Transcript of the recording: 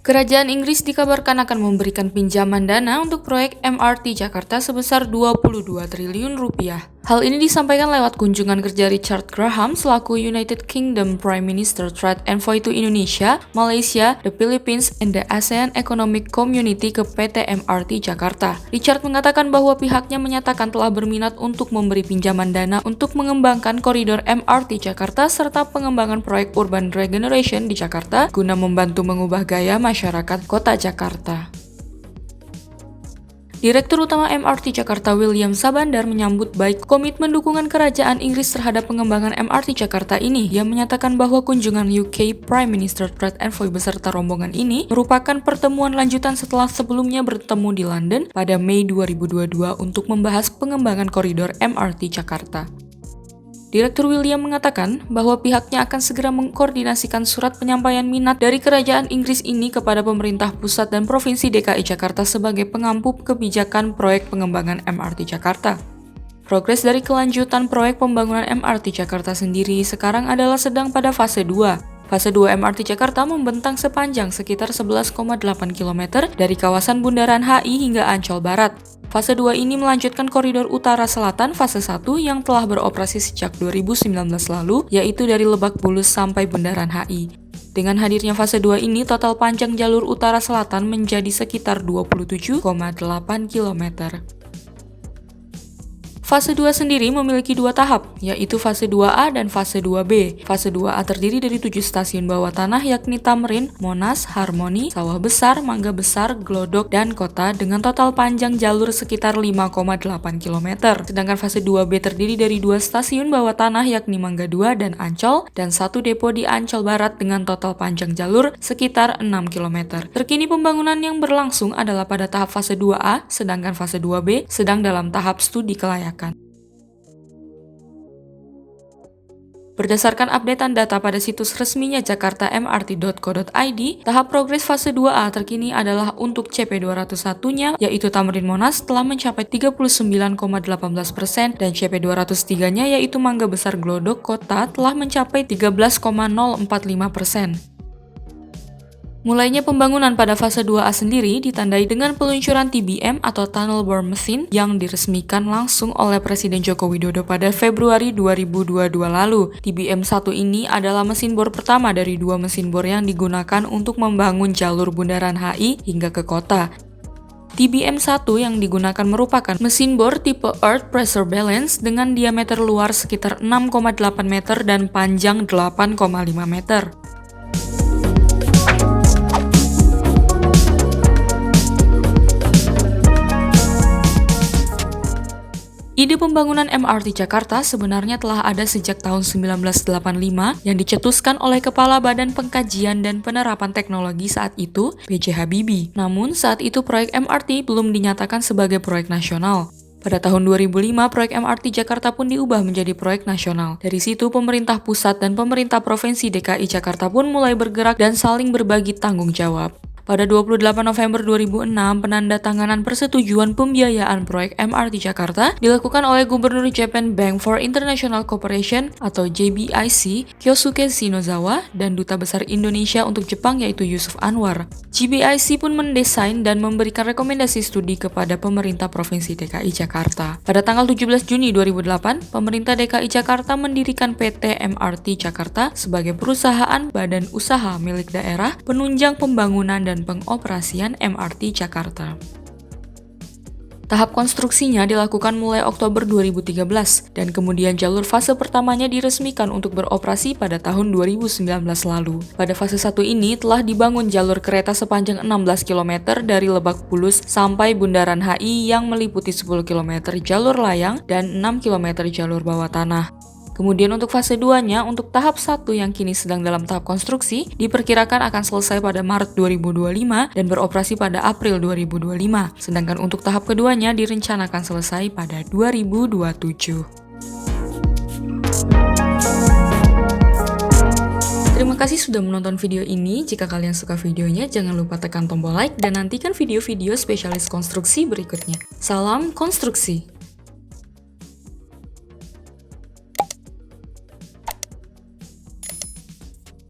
Kerajaan Inggris dikabarkan akan memberikan pinjaman dana untuk proyek MRT Jakarta sebesar 22 triliun rupiah. Hal ini disampaikan lewat kunjungan kerja Richard Graham selaku United Kingdom Prime Minister Trade Envoy to Indonesia, Malaysia, the Philippines, and the ASEAN Economic Community ke PT MRT Jakarta. Richard mengatakan bahwa pihaknya menyatakan telah berminat untuk memberi pinjaman dana untuk mengembangkan koridor MRT Jakarta serta pengembangan proyek urban regeneration di Jakarta guna membantu mengubah gaya masyarakat kota Jakarta. Direktur Utama MRT Jakarta William Sabandar menyambut baik komitmen dukungan kerajaan Inggris terhadap pengembangan MRT Jakarta ini. Ia menyatakan bahwa kunjungan UK Prime Minister Trade Envoy beserta rombongan ini merupakan pertemuan lanjutan setelah sebelumnya bertemu di London pada Mei 2022 untuk membahas pengembangan koridor MRT Jakarta. Direktur William mengatakan bahwa pihaknya akan segera mengkoordinasikan surat penyampaian minat dari kerajaan Inggris ini kepada pemerintah pusat dan Provinsi DKI Jakarta sebagai pengampu kebijakan proyek pengembangan MRT Jakarta. Progres dari kelanjutan proyek pembangunan MRT Jakarta sendiri sekarang adalah sedang pada fase 2. Fase 2 MRT Jakarta membentang sepanjang sekitar 11,8 km dari kawasan Bundaran HI hingga Ancol Barat. Fase 2 ini melanjutkan koridor utara-selatan fase 1 yang telah beroperasi sejak 2019 lalu, yaitu dari Lebak Bulus sampai Bundaran HI. Dengan hadirnya fase 2 ini, total panjang jalur utara-selatan menjadi sekitar 27,8 km. Fase 2 sendiri memiliki dua tahap, yaitu fase 2A dan fase 2B. Fase 2A terdiri dari 7 stasiun bawah tanah yakni Tamrin, Monas, Harmoni, Sawah Besar, Mangga Besar, Glodok, dan Kota dengan total panjang jalur sekitar 5,8 km. Sedangkan fase 2B terdiri dari 2 stasiun bawah tanah yakni Mangga 2 dan Ancol, dan 1 depo di Ancol Barat dengan total panjang jalur sekitar 6 km. Terkini pembangunan yang berlangsung adalah pada tahap fase 2A, sedangkan fase 2B sedang dalam tahap studi kelayakan. Berdasarkan updatean data pada situs resminya jakartamrt.co.id, tahap progres fase 2A terkini adalah untuk CP201-nya, yaitu Tamrin Monas telah mencapai 39,18% dan CP203-nya yaitu Mangga Besar Glodok Kota telah mencapai 13,045%. Mulainya pembangunan pada fase 2A sendiri ditandai dengan peluncuran TBM atau Tunnel Bore Machine yang diresmikan langsung oleh Presiden Joko Widodo pada Februari 2022 lalu. TBM 1 ini adalah mesin bor pertama dari 2 mesin bor yang digunakan untuk membangun jalur Bundaran HI hingga ke kota. TBM 1 yang digunakan merupakan mesin bor tipe Earth Pressure Balance dengan diameter luar sekitar 6,8 meter dan panjang 8,5 meter. Ide pembangunan MRT Jakarta sebenarnya telah ada sejak tahun 1985 yang dicetuskan oleh Kepala Badan Pengkajian dan Penerapan Teknologi saat itu, B.J. Habibie. Namun saat itu proyek MRT belum dinyatakan sebagai proyek nasional. Pada tahun 2005, proyek MRT Jakarta pun diubah menjadi proyek nasional. Dari situ, pemerintah pusat dan pemerintah Provinsi DKI Jakarta pun mulai bergerak dan saling berbagi tanggung jawab. Pada 28 November 2006, penandatanganan persetujuan pembiayaan proyek MRT Jakarta dilakukan oleh Gubernur Japan Bank for International Cooperation atau JBIC, Kyosuke Shinozawa, dan Duta Besar Indonesia untuk Jepang yaitu Yusuf Anwar. JBIC pun mendesain dan memberikan rekomendasi studi kepada pemerintah Provinsi DKI Jakarta. Pada tanggal 17 Juni 2008, pemerintah DKI Jakarta mendirikan PT MRT Jakarta sebagai perusahaan badan usaha milik daerah penunjang pembangunan dan pengoperasian MRT Jakarta. Tahap konstruksinya dilakukan mulai Oktober 2013 dan kemudian jalur fase pertamanya diresmikan untuk beroperasi pada tahun 2019 lalu. Pada fase 1 ini telah dibangun jalur kereta sepanjang 16 km dari Lebak Bulus sampai Bundaran HI yang meliputi 10 km jalur layang dan 6 km jalur bawah tanah. Kemudian untuk fase 2-nya, untuk tahap 1 yang kini sedang dalam tahap konstruksi, diperkirakan akan selesai pada Maret 2025 dan beroperasi pada April 2025. Sedangkan untuk tahap keduanya direncanakan selesai pada 2027. Terima kasih sudah menonton video ini. Jika kalian suka videonya, jangan lupa tekan tombol like dan nantikan video-video spesialis konstruksi berikutnya. Salam konstruksi!